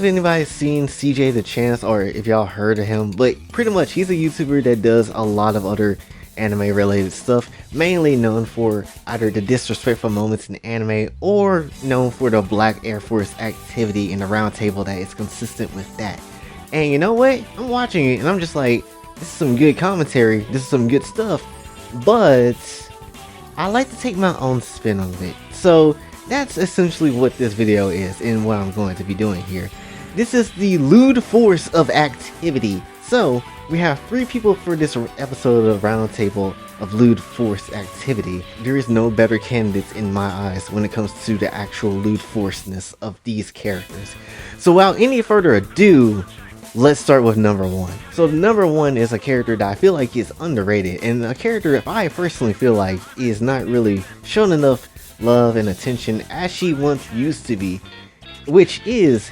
if anybody's seen CJ the Chance or if y'all heard of him, but pretty much he's a YouTuber that does a lot of other anime related stuff, mainly known for either the disrespectful moments in anime or known for the Black Air Force activity in the round table that is consistent with that. And you know what? I'm watching it and I'm just like, this is some good commentary, this is some good stuff, but I like to take my own spin on it. So that's essentially what this video is and what I'm going to be doing here. This is the lewd force of activity. So we have 3 people for this episode of Roundtable of Lewd Force Activity. There is no better candidates in my eyes when it comes to the actual lewd forceness of these characters. So without any further ado, let's start with number 1. So number 1 is a character that I feel like is underrated, and a character if I personally feel like is not really shown enough love and attention as she once used to be, which is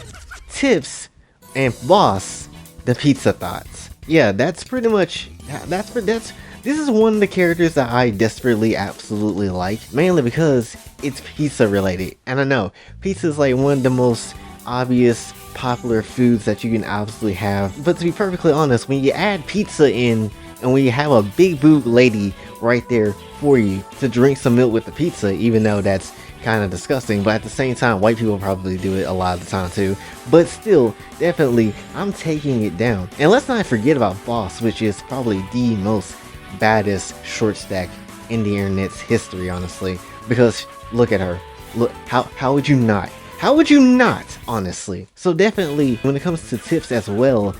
Tips and Boss, the Pizza Thoughts. Yeah, that's pretty much this is one of the characters that I desperately absolutely like, mainly because it's pizza related. And I know pizza is like one of the most obvious popular foods that you can absolutely have, but to be perfectly honest, when you add pizza in and when you have a big boob lady right there for you to drink some milk with the pizza, even though that's kind of disgusting, but at the same time white people probably do it a lot of the time too, but still, definitely I'm taking it down. And let's not forget about Boss, which is probably the most baddest short stack in the internet's history, honestly, because look at her. Look, how would you not? How would you not, honestly? So definitely, when it comes to Tips as well,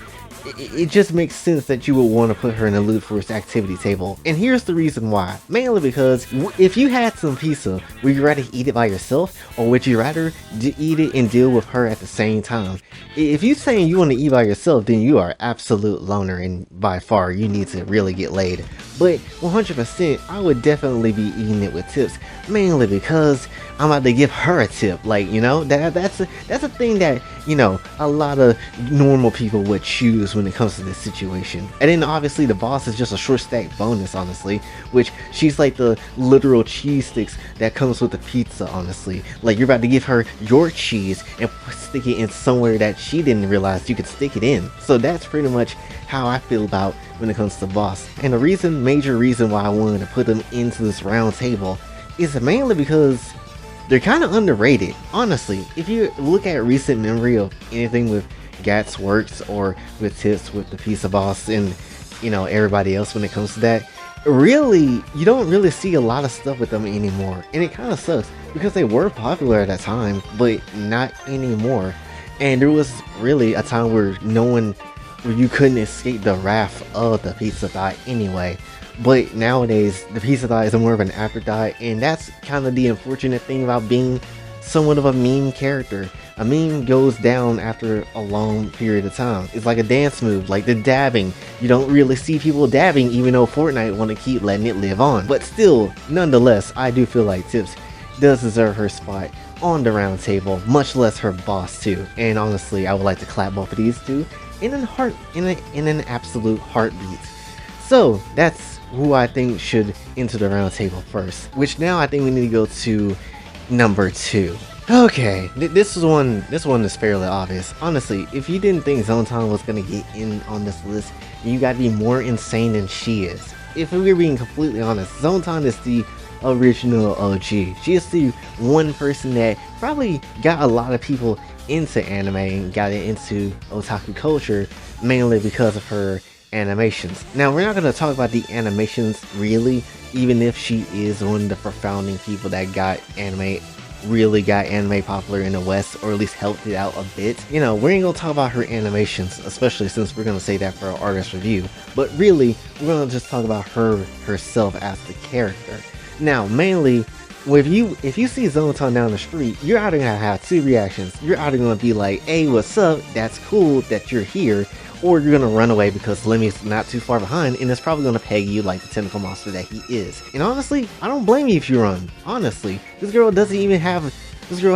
it just makes sense that you would want to put her in a lewd force activity table. And here's the reason why. Mainly because if you had some pizza, would you rather eat it by yourself, or would you rather eat it and deal with her at the same time? If you're saying you want to eat by yourself, then you are absolute loner, and by far you need to really get laid. But 100%, I would definitely be eating it with Tips, mainly because I'm about to give her a tip. Like, you know, that's a thing that, you know, a lot of normal people would choose when it comes to this situation. And then obviously the Boss is just a short stack bonus, honestly, which she's like the literal cheese sticks that comes with the pizza, honestly. Like, you're about to give her your cheese and stick it in somewhere that she didn't realize you could stick it in. So that's pretty much how I feel about when it comes to Boss. And the major reason why I wanted to put them into this round table is mainly because they're kind of underrated, honestly. If you look at recent memory of anything with Gat's Works or with Tips with the Pizza Boss and, you know, everybody else when it comes to that, really, you don't really see a lot of stuff with them anymore. And it kind of sucks because they were popular at that time, but not anymore. And there was really a time where you couldn't escape the wrath of the Pizza Thought anyway. But nowadays, the Pizza Thought is more of an afterthought, and that's kind of the unfortunate thing about being somewhat of a meme character. A meme goes down after a long period of time. It's like a dance move, like the dabbing. You don't really see people dabbing, even though Fortnite want to keep letting it live on. But still, nonetheless, I do feel like Tips does deserve her spot on the round table, much less her Boss too. And honestly, I would like to clap both of these two in an absolute heartbeat. So that's who I think should enter the round table first, which now I think we need to go to number 2. Okay, this one is fairly obvious. Honestly, if you didn't think Zontan was gonna get in on this list, you gotta be more insane than she is. If we're being completely honest, Zontan is the original OG. She is the one person that probably got a lot of people into anime and got it into otaku culture, mainly because of her animations. Now, we're not going to talk about the animations really, even if she is one of the founding people that really got anime popular in the West, or at least helped it out a bit. You know, we ain't gonna talk about her animations, especially since we're gonna say that for our artist review, but really we're gonna just talk about her herself as the character. Now, mainly, if you see Zontan down the street, you're either gonna have 2 reactions. You're either gonna be like, hey, what's up, that's cool that you're here, or you're gonna run away because Lemmy's not too far behind and is probably gonna peg you like the tentacle monster that he is. And honestly, I don't blame you if you run. Honestly, this girl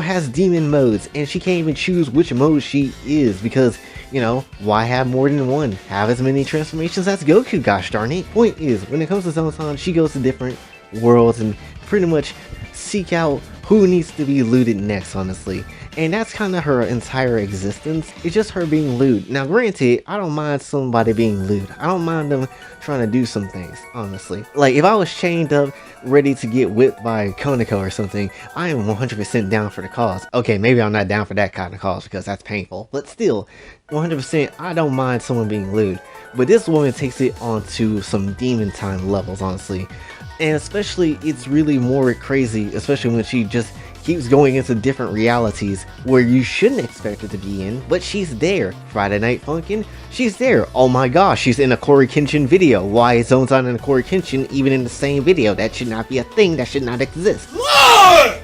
has demon modes and she can't even choose which mode she is because, you know, why have more than one? Have as many transformations as Goku, gosh darn it. Point is, when it comes to Zontan, she goes to different worlds and pretty much seek out who needs to be looted next, honestly. And that's kind of her entire existence. It's just her being lewd. Now granted, I don't mind somebody being lewd. I don't mind them trying to do some things, honestly. Like if I was chained up, ready to get whipped by Konako or something, I am 100% down for the cause. Okay, maybe I'm not down for that kind of cause because that's painful, but still, 100% I don't mind someone being lewd. But this woman takes it onto some demon time levels, honestly. And especially, it's really more crazy, especially when she just keeps going into different realities where you shouldn't expect her to be in, but she's there. Friday Night Funkin', she's there. Oh my gosh, she's in a Corey Kenshin video. Why is Zontan and Corey Kenshin even in the same video? That should not be a thing, that should not exist. Lord!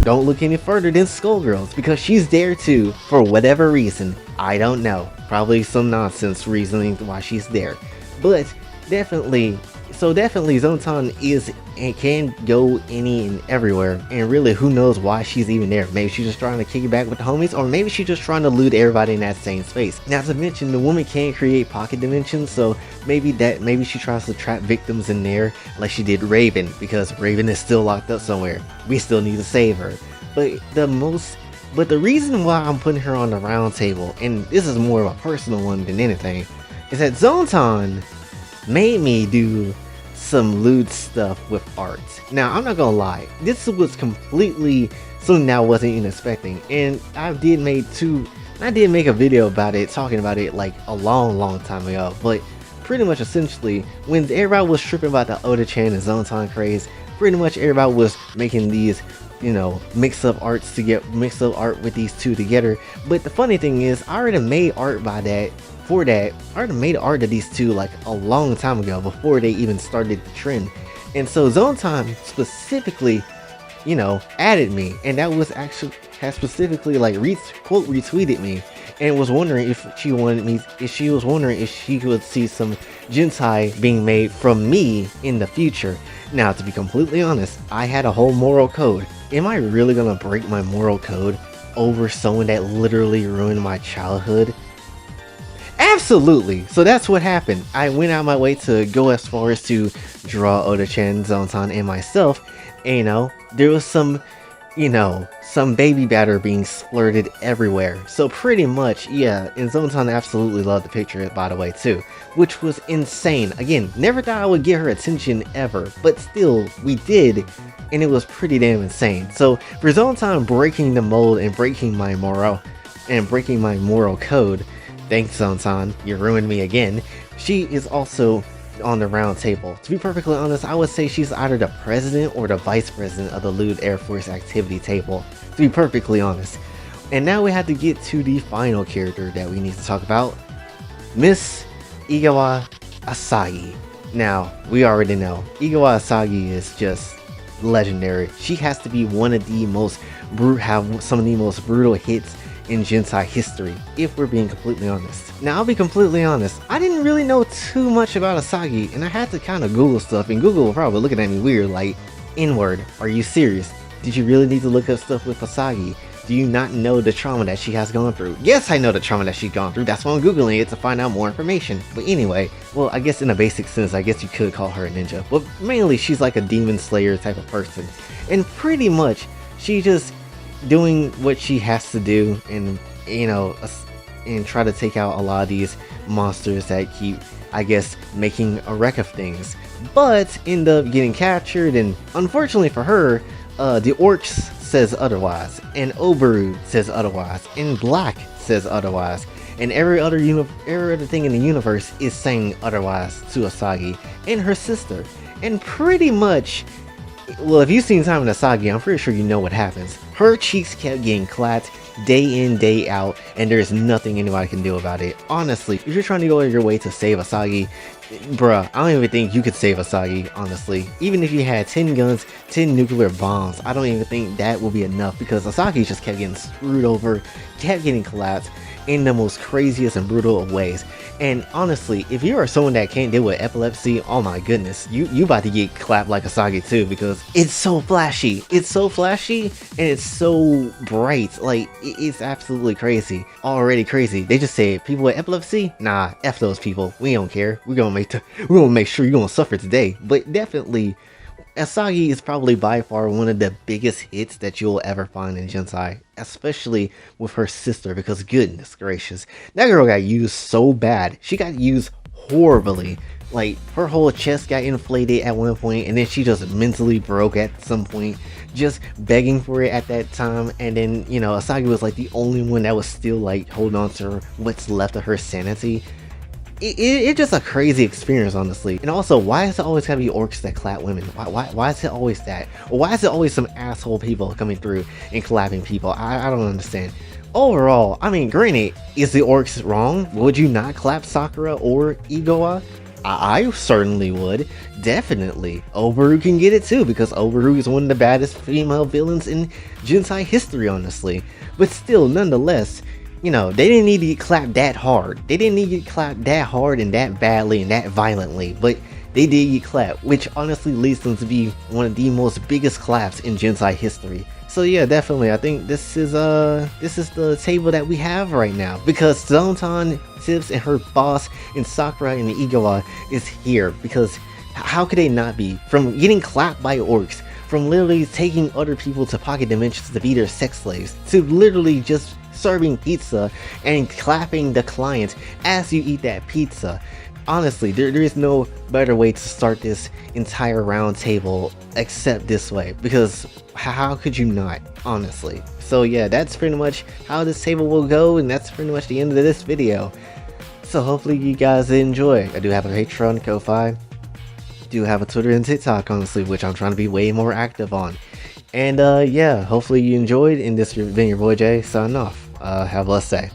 Don't look any further than Skullgirls, because she's there too, for whatever reason. I don't know. Probably some nonsense reasoning why she's there. But definitely Zontan is and can go any and everywhere, and really who knows why she's even there. Maybe she's just trying to kick it back with the homies, or maybe she's just trying to loot everybody in that same space. Not to mention, the woman can create pocket dimensions, so maybe she tries to trap victims in there like she did Raven, because Raven is still locked up somewhere. We still need to save her. But the reason why I'm putting her on the round table, and this is more of a personal one than anything, is that Zontan made me do some lewd stuff with art. Now, I'm not gonna lie, this was completely something that I wasn't even expecting, and I did make a video about it, talking about it like a long time ago. But pretty much essentially, when everybody was tripping about the Oda-chan and Zontan craze, pretty much everybody was making these, you know, mix up art with these two together. But the funny thing is, I already made art I already made art of these two like a long time ago, before they even started the trend. And so Zontan specifically, you know, added me, and that was actually has specifically like quote retweeted me, and was wondering if she could see some Jentai being made from me in the future. Now, to be completely honest, I had a whole moral code. Am I really gonna break my moral code over someone that literally ruined my childhood? Absolutely. So that's what happened. I went out my way to go as far as to draw Oda-chan, Zontan, and myself. And, you know, there was some baby batter being splurted everywhere. So pretty much, yeah, and Zontan absolutely loved the picture, by the way, too, which was insane. Again, never thought I would get her attention ever, but still, we did, and it was pretty damn insane. So for Zontan breaking the mold and breaking my moral code, thanks Zontan, you ruined me again. She is also on the round table. To be perfectly honest, I would say she's either the president or the vice president of the Lewd Air Force activity table, to be perfectly honest. And now we have to get to the final character that we need to talk about, Miss Igawa Asagi. Now, we already know, Igawa Asagi is just legendary. She has to be one of the most have some of the most brutal hits in Jentai history, if we're being completely honest. Now, I'll be completely honest, I didn't really know too much about Asagi, and I had to kind of Google stuff, and Google was probably looking at me weird, like, N-word, are you serious? Did you really need to look up stuff with Asagi? Do you not know the trauma that she has gone through? Yes, I know the trauma that she's gone through, that's why I'm Googling it, to find out more information. But anyway, well, I guess in a basic sense, I guess you could call her a ninja, but mainly she's like a demon slayer type of person. And pretty much, she just doing what she has to do, and you know, and try to take out a lot of these monsters that keep, I guess, making a wreck of things, but end up getting captured. And unfortunately for her, the Orcs says otherwise, and Oberu says otherwise, and Black says otherwise, and every other thing in the universe is saying otherwise to Asagi and her sister. And pretty much, well, if you've seen Time in Asagi, I'm pretty sure you know what happens. Her cheeks kept getting clapped day in, day out, and there's nothing anybody can do about it. Honestly, if you're trying to go your way to save Asagi, bruh, I don't even think you could save Asagi, honestly. Even if you had 10 guns, 10 nuclear bombs, I don't even think that will be enough, because Asagi just kept getting screwed over, kept getting collapsed in the most craziest and brutal of ways. And honestly, if you are someone that can't deal with epilepsy, oh my goodness, you about to get clapped like Asagi too, because it's so flashy. It's so flashy, and it's so bright. Like, it's absolutely crazy. Already crazy. They just say, people with epilepsy? Nah, F those people. We don't care. We're gonna gonna make sure you're gonna suffer today. But definitely, Asagi is probably by far one of the biggest hits that you'll ever find in Jentai, especially with her sister, because goodness gracious, that girl got used so bad. She got used horribly. Like, her whole chest got inflated at one point, and then she just mentally broke at some point, just begging for it at that time. And then, you know, Asagi was like the only one that was still like holding on to what's left of her sanity. It's just a crazy experience, honestly. And also, why is it always gotta be orcs that clap women? Why is it always that? Or why is it always some asshole people coming through and clapping people? I don't understand. Overall, I mean, granted, is the orcs wrong? Would you not clap Sakura or Igawa? I certainly would. Definitely. Obaru can get it too, because Obaru is one of the baddest female villains in Jentai history, honestly. But still, nonetheless, you know, they didn't need to get clapped that hard. They didn't need to get clapped that hard and that badly and that violently, but they did get clapped, which honestly leads them to be one of the most biggest claps in Jentai history. So yeah, definitely, I think this is the table that we have right now, because Zontan, Tips, and her boss, and Sakura and Igawa is here, because how could they not be? From getting clapped by orcs, from literally taking other people to pocket dimensions to be their sex slaves, to literally just serving pizza and clapping the client as you eat that pizza. Honestly, there is no better way to start this entire round table except this way, because how could you not, honestly? So yeah, that's pretty much how this table will go, and that's pretty much the end of this video. So hopefully you guys enjoy. I do have a Patreon, Ko-Fi, do have a Twitter and TikTok, honestly, which I'm trying to be way more active on. And yeah, hopefully you enjoyed, and this has been your boy Jay, signing off. Have a blessed day.